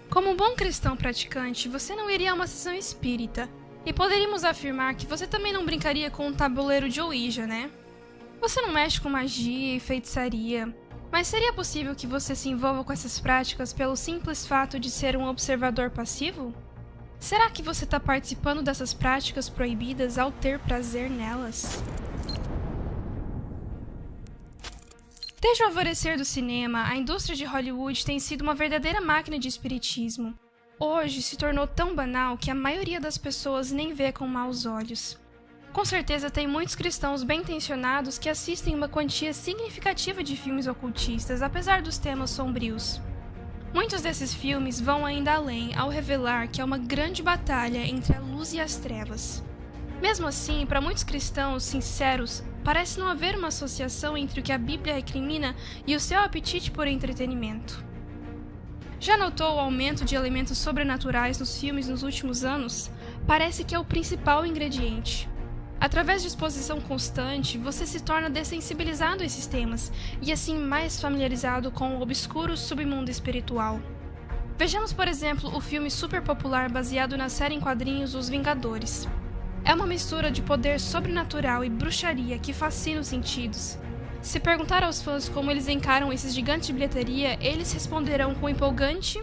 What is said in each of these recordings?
Como um bom cristão praticante, você não iria a uma sessão espírita. E poderíamos afirmar que você também não brincaria com um tabuleiro de Ouija, né? Você não mexe com magia e feitiçaria. Mas seria possível que você se envolva com essas práticas pelo simples fato de ser um observador passivo? Será que você está participando dessas práticas proibidas ao ter prazer nelas? Desde o alvorecer do cinema, a indústria de Hollywood tem sido uma verdadeira máquina de espiritismo. Hoje se tornou tão banal que a maioria das pessoas nem vê com maus olhos. Com certeza tem muitos cristãos bem-intencionados que assistem uma quantia significativa de filmes ocultistas, apesar dos temas sombrios. Muitos desses filmes vão ainda além ao revelar que é uma grande batalha entre a luz e as trevas. Mesmo assim, para muitos cristãos sinceros, parece não haver uma associação entre o que a Bíblia recrimina e o seu apetite por entretenimento. Já notou o aumento de elementos sobrenaturais nos filmes nos últimos anos? Parece que é o principal ingrediente. Através de exposição constante, você se torna dessensibilizado a esses temas e assim mais familiarizado com o obscuro submundo espiritual. Vejamos, por exemplo, o filme super popular baseado na série em quadrinhos Os Vingadores. É uma mistura de poder sobrenatural e bruxaria que fascina os sentidos. Se perguntar aos fãs como eles encaram esses gigantes de bilheteria, eles responderão com empolgante: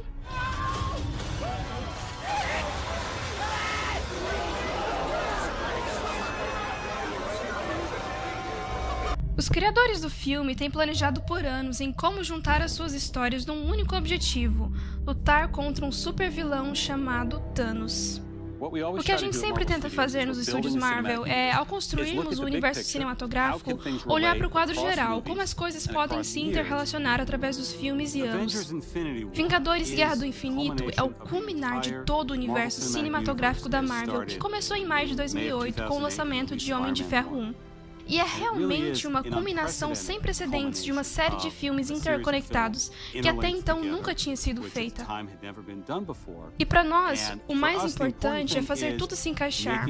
Os criadores do filme têm planejado por anos em como juntar as suas histórias num único objetivo: lutar contra um supervilão chamado Thanos. O que a gente sempre tenta fazer nos estúdios Marvel é, ao construirmos o universo cinematográfico, olhar para o quadro geral, como as coisas podem se interrelacionar através dos filmes e anos. Vingadores Guerra do Infinito é o culminar de todo o universo cinematográfico da Marvel, que começou em maio de 2008 com o lançamento de Homem de Ferro 1. E é realmente uma culminação sem precedentes de uma série de filmes interconectados que até então nunca tinha sido feita. E para nós, o mais importante é fazer tudo se encaixar.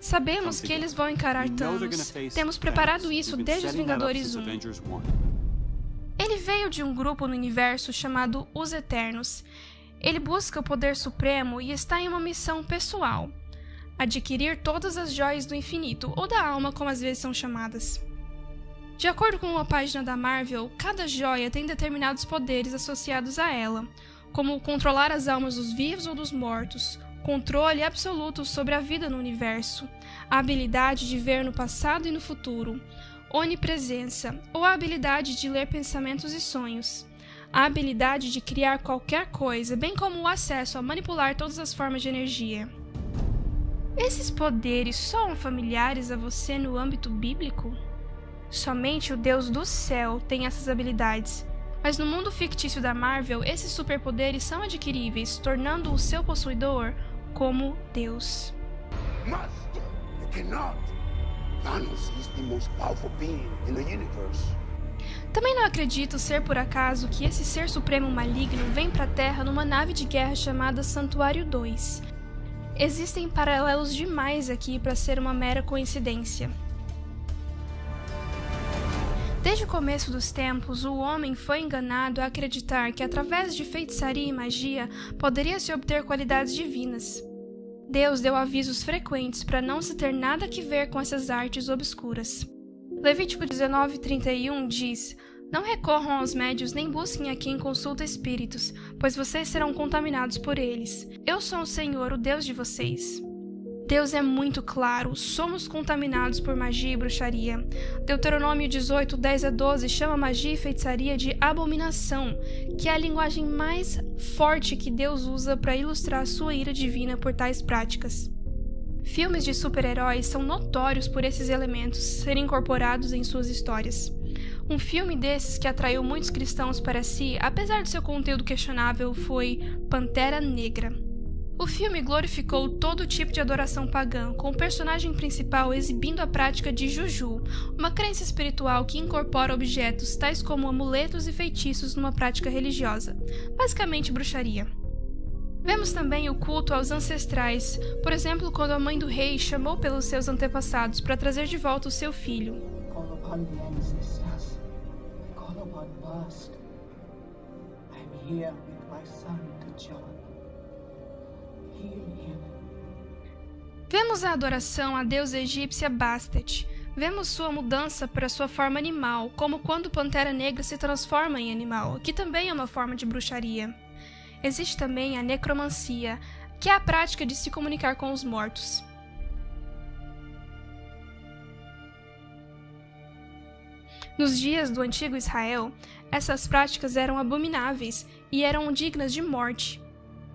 Sabemos que eles vão encarar Thanos. Temos preparado isso desde os Vingadores 1. Ele veio de um grupo no universo chamado Os Eternos. Ele busca o poder supremo e está em uma missão pessoal: adquirir todas as joias do infinito, ou da alma, como às vezes são chamadas. De acordo com uma página da Marvel, cada joia tem determinados poderes associados a ela, como controlar as almas dos vivos ou dos mortos, controle absoluto sobre a vida no universo, a habilidade de ver no passado e no futuro, onipresença, ou a habilidade de ler pensamentos e sonhos, a habilidade de criar qualquer coisa, bem como o acesso a manipular todas as formas de energia. Esses poderes soam familiares a você no âmbito bíblico? Somente o Deus do céu tem essas habilidades, mas no mundo fictício da Marvel, esses superpoderes são adquiríveis, tornando o seu possuidor como Deus. Também não acredito ser por acaso que esse ser supremo maligno vem para a Terra numa nave de guerra chamada Santuário 2. Existem paralelos demais aqui para ser uma mera coincidência. Desde o começo dos tempos, o homem foi enganado a acreditar que através de feitiçaria e magia poderia se obter qualidades divinas. Deus deu avisos frequentes para não se ter nada que ver com essas artes obscuras. Levítico 19:31 diz: "Não recorram aos médios nem busquem a quem consulta espíritos, pois vocês serão contaminados por eles. Eu sou o Senhor, o Deus de vocês." Deus é muito claro: somos contaminados por magia e bruxaria. Deuteronômio 18:10-12 chama magia e feitiçaria de abominação, que é a linguagem mais forte que Deus usa para ilustrar a sua ira divina por tais práticas. Filmes de super-heróis são notórios por esses elementos serem incorporados em suas histórias. Um filme desses que atraiu muitos cristãos para si, apesar de seu conteúdo questionável, foi Pantera Negra. O filme glorificou todo tipo de adoração pagã, com o personagem principal exibindo a prática de Juju, uma crença espiritual que incorpora objetos tais como amuletos e feitiços numa prática religiosa, basicamente bruxaria. Vemos também o culto aos ancestrais, por exemplo, quando a mãe do rei chamou pelos seus antepassados para trazer de volta o seu filho. Call upon the ancestors. Call upon past. I'm here with my son to John. Heal him. Vemos a adoração à deusa egípcia Bastet. Vemos sua mudança para sua forma animal, como quando Pantera Negra se transforma em animal, que também é uma forma de bruxaria. Existe também a necromancia, que é a prática de se comunicar com os mortos. Nos dias do antigo Israel, essas práticas eram abomináveis e eram dignas de morte.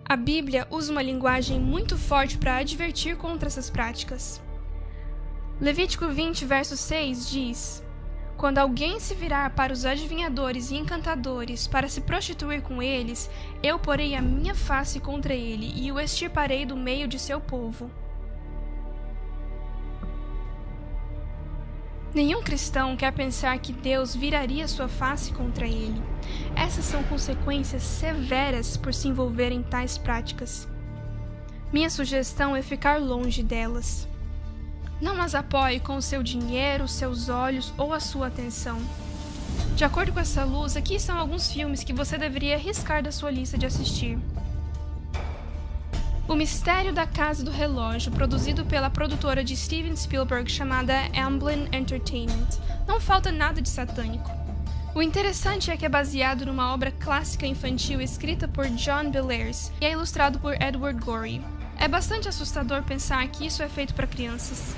A Bíblia usa uma linguagem muito forte para advertir contra essas práticas. Levítico 20, verso 6 diz: Quando alguém se virar para os adivinhadores e encantadores para se prostituir com eles, eu porei a minha face contra ele e o extirparei do meio de seu povo. Nenhum cristão quer pensar que Deus viraria sua face contra ele. Essas são consequências severas por se envolver em tais práticas. Minha sugestão é ficar longe delas. Não as apoie com o seu dinheiro, seus olhos ou a sua atenção. De acordo com essa luz, aqui estão alguns filmes que você deveria riscar da sua lista de assistir. O Mistério da Casa do Relógio, produzido pela produtora de Steven Spielberg chamada Amblin Entertainment. Não falta nada de satânico. O interessante é que é baseado numa obra clássica infantil escrita por John Bellairs e é ilustrado por Edward Gorey. É bastante assustador pensar que isso é feito para crianças.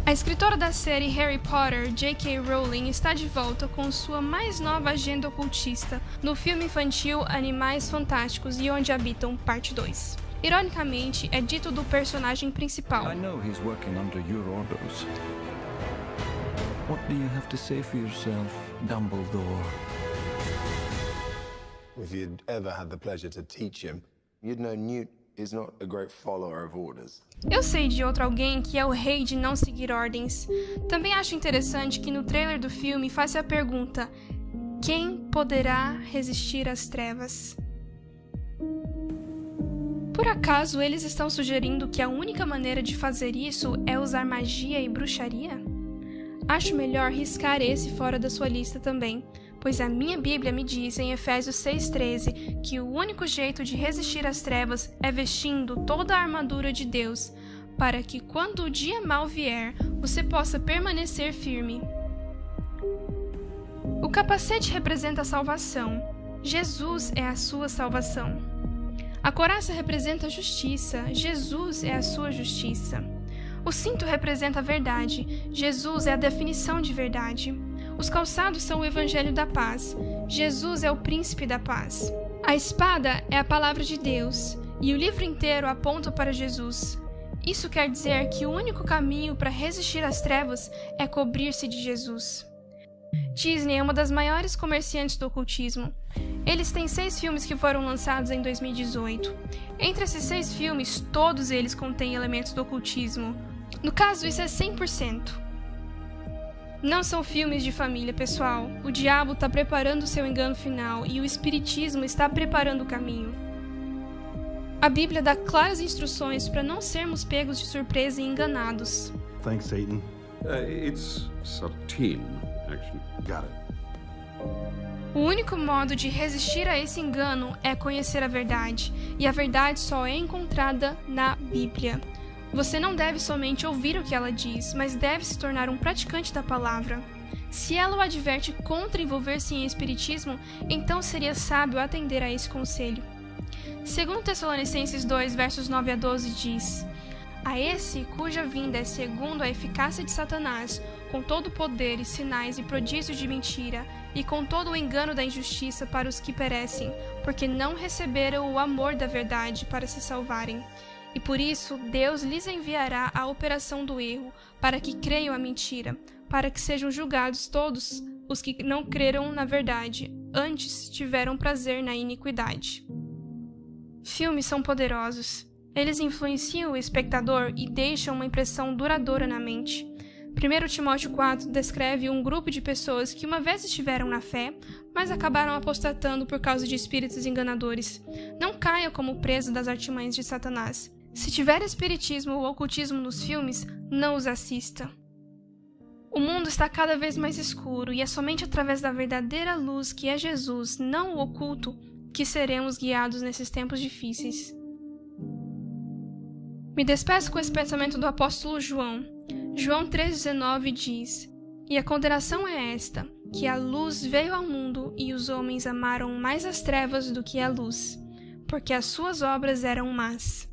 A escritora da série Harry Potter, J.K. Rowling, está de volta com sua mais nova agenda ocultista no filme infantil Animais Fantásticos e Onde Habitam, parte 2. Ironicamente, é dito do personagem principal. I know he's working under your orders. What do you have to say for yourself, Dumbledore? If you'd ever had the pleasure to teach him, you'd know Newt is not a great follower of orders. Eu sei de outro alguém que é o rei de não seguir ordens. Também acho interessante que no trailer do filme faz a pergunta: quem poderá resistir às trevas? Por acaso eles estão sugerindo que a única maneira de fazer isso é usar magia e bruxaria? Acho melhor riscar esse fora da sua lista também, pois a minha Bíblia me diz em Efésios 6,13 que o único jeito de resistir às trevas é vestindo toda a armadura de Deus, para que quando o dia mau vier, você possa permanecer firme. O capacete representa a salvação. Jesus é a sua salvação. A couraça representa a justiça. Jesus é a sua justiça. O cinto representa a verdade. Jesus é a definição de verdade. Os calçados são o evangelho da paz. Jesus é o príncipe da paz. A espada é a palavra de Deus, e o livro inteiro aponta para Jesus. Isso quer dizer que o único caminho para resistir às trevas é cobrir-se de Jesus. Disney é uma das maiores comerciantes do ocultismo. Eles têm 6 filmes que foram lançados em 2018. Entre esses 6 filmes, todos eles contêm elementos do ocultismo. No caso, isso é 100%. Não são filmes de família, pessoal. O diabo está preparando seu engano final e o espiritismo está preparando o caminho. A Bíblia dá claras instruções para não sermos pegos de surpresa e enganados. Thanks, Satan. It's subtle, actually. Got it. O único modo de resistir a esse engano é conhecer a verdade, e a verdade só é encontrada na Bíblia. Você não deve somente ouvir o que ela diz, mas deve se tornar um praticante da palavra. Se ela o adverte contra envolver-se em espiritismo, então seria sábio atender a esse conselho. 2 Tessalonicenses 2, versos 9 a 12 diz: A esse cuja vinda é segundo a eficácia de Satanás, com todo o poder e sinais e prodígios de mentira, e com todo o engano da injustiça para os que perecem, porque não receberam o amor da verdade para se salvarem. E por isso Deus lhes enviará a operação do erro, para que creiam a mentira, para que sejam julgados todos os que não creram na verdade, antes tiveram prazer na iniquidade. Filmes são poderosos. Eles influenciam o espectador e deixam uma impressão duradoura na mente. 1 Timóteo 4 descreve um grupo de pessoas que uma vez estiveram na fé, mas acabaram apostatando por causa de espíritos enganadores. Não caia como preso das artimanhas de Satanás. Se tiver espiritismo ou ocultismo nos filmes, não os assista. O mundo está cada vez mais escuro e é somente através da verdadeira luz, que é Jesus, não o oculto, que seremos guiados nesses tempos difíceis. Me despeço com esse pensamento do apóstolo João. João 3,19 diz: "E a condenação é esta, que a luz veio ao mundo e os homens amaram mais as trevas do que a luz, porque as suas obras eram más."